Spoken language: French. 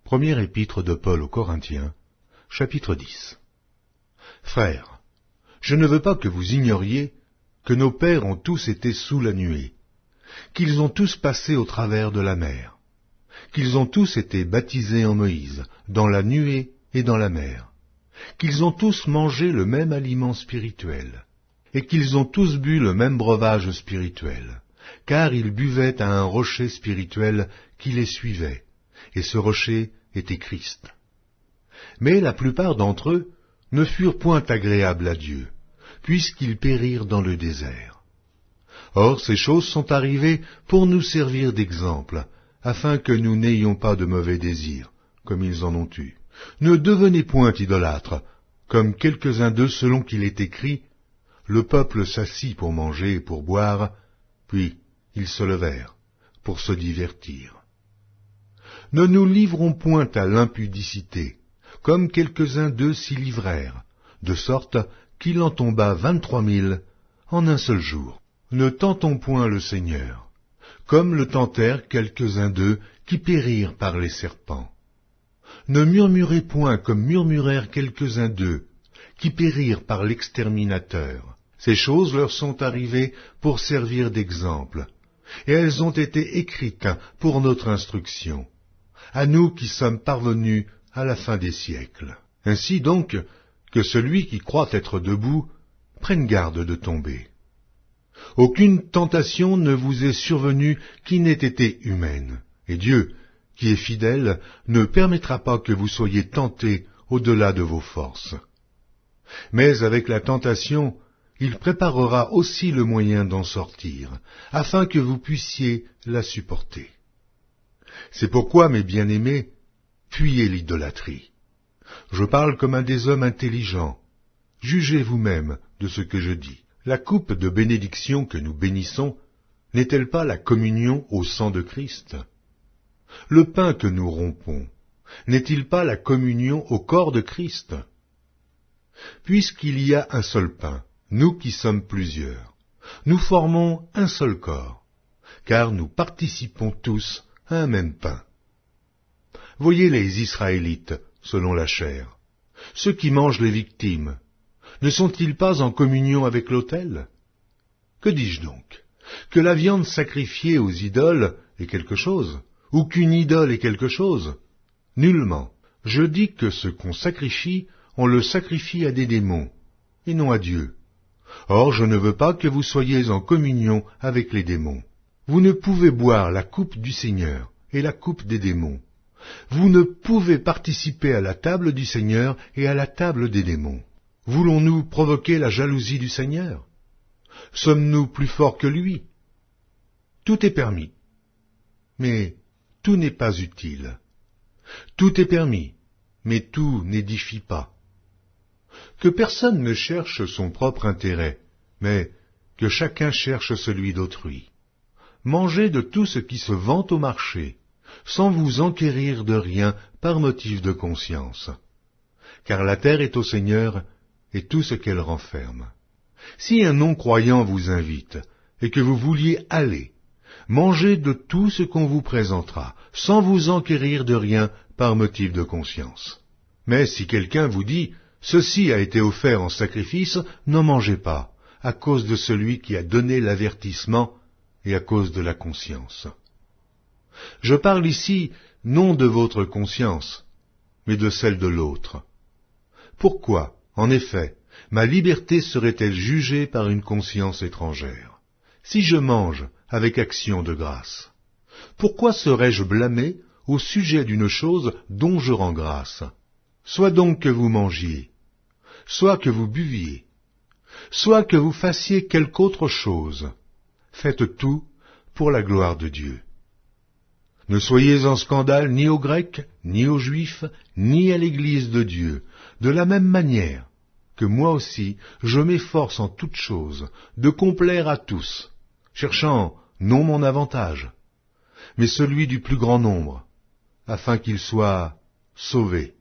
Première épître de Paul aux Corinthiens, chapitre 10. Frères, je ne veux pas que vous ignoriez que nos pères ont tous été sous la nuée, qu'ils ont tous passé au travers de la mer, qu'ils ont tous été baptisés en Moïse, dans la nuée et dans la mer, qu'ils ont tous mangé le même aliment spirituel, et qu'ils ont tous bu le même breuvage spirituel, car ils buvaient à un rocher spirituel qui les suivait, et ce rocher était Christ. Mais la plupart d'entre eux ne furent point agréables à Dieu, puisqu'ils périrent dans le désert. Or ces choses sont arrivées pour nous servir d'exemple, afin que nous n'ayons pas de mauvais désirs, comme ils en ont eu. Ne devenez point idolâtres, comme quelques-uns d'eux selon qu'il est écrit, le peuple s'assit pour manger et pour boire, puis ils se levèrent pour se divertir. Ne nous livrons point à l'impudicité, comme quelques-uns d'eux s'y livrèrent, de sorte qu'il en tomba 23 000 en un seul jour. Ne tentons point le Seigneur, comme le tentèrent quelques-uns d'eux qui périrent par les serpents. Ne murmurez point comme murmurèrent quelques-uns d'eux, qui périrent par l'exterminateur. Ces choses leur sont arrivées pour servir d'exemple, et elles ont été écrites pour notre instruction, à nous qui sommes parvenus à la fin des siècles. Ainsi donc, que celui qui croit être debout prenne garde de tomber. Aucune tentation ne vous est survenue qui n'ait été humaine, et Dieu, qui est fidèle, ne permettra pas que vous soyez tentés au-delà de vos forces. Mais avec la tentation, il préparera aussi le moyen d'en sortir, afin que vous puissiez la supporter. C'est pourquoi, mes bien-aimés, fuyez l'idolâtrie. Je parle comme un des hommes intelligents. Jugez vous-même de ce que je dis. La coupe de bénédiction que nous bénissons n'est-elle pas la communion au sang de Christ? Le pain que nous rompons n'est-il pas la communion au corps de Christ? Puisqu'il y a un seul pain, nous qui sommes plusieurs, nous formons un seul corps, car nous participons tous à un même pain. Voyez les Israélites, selon la chair. Ceux qui mangent les victimes, ne sont-ils pas en communion avec l'autel? Que dis-je donc? Que la viande sacrifiée aux idoles est quelque chose, ou qu'une idole est quelque chose? Nullement. Je dis que ce qu'on sacrifie, on le sacrifie à des démons, et non à Dieu. Or, je ne veux pas que vous soyez en communion avec les démons. Vous ne pouvez boire la coupe du Seigneur et la coupe des démons. Vous ne pouvez participer à la table du Seigneur et à la table des démons. Voulons-nous provoquer la jalousie du Seigneur? Sommes-nous plus forts que lui? Tout est permis, mais tout n'est pas utile. Tout est permis, mais tout n'édifie pas. Que personne ne cherche son propre intérêt, mais que chacun cherche celui d'autrui. Mangez de tout ce qui se vend au marché, sans vous enquérir de rien par motif de conscience. Car la terre est au Seigneur, et tout ce qu'elle renferme. Si un non-croyant vous invite, et que vous vouliez aller, mangez de tout ce qu'on vous présentera, sans vous enquérir de rien par motif de conscience. Mais si quelqu'un vous dit « Ceci a été offert en sacrifice », n'en mangez pas, à cause de celui qui a donné l'avertissement et à cause de la conscience. Je parle ici non de votre conscience, mais de celle de l'autre. Pourquoi, en effet, ma liberté serait-elle jugée par une conscience étrangère? Si je mange avec action de grâce, pourquoi serais-je blâmé au sujet d'une chose dont je rends grâce? Soit donc que vous mangiez, soit que vous buviez, soit que vous fassiez quelque autre chose, faites tout pour la gloire de Dieu. Ne soyez en scandale ni aux Grecs, ni aux Juifs, ni à l'Église de Dieu, de la même manière que moi aussi je m'efforce en toutes choses de complaire à tous, cherchant non mon avantage, mais celui du plus grand nombre, afin qu'ils soient sauvés.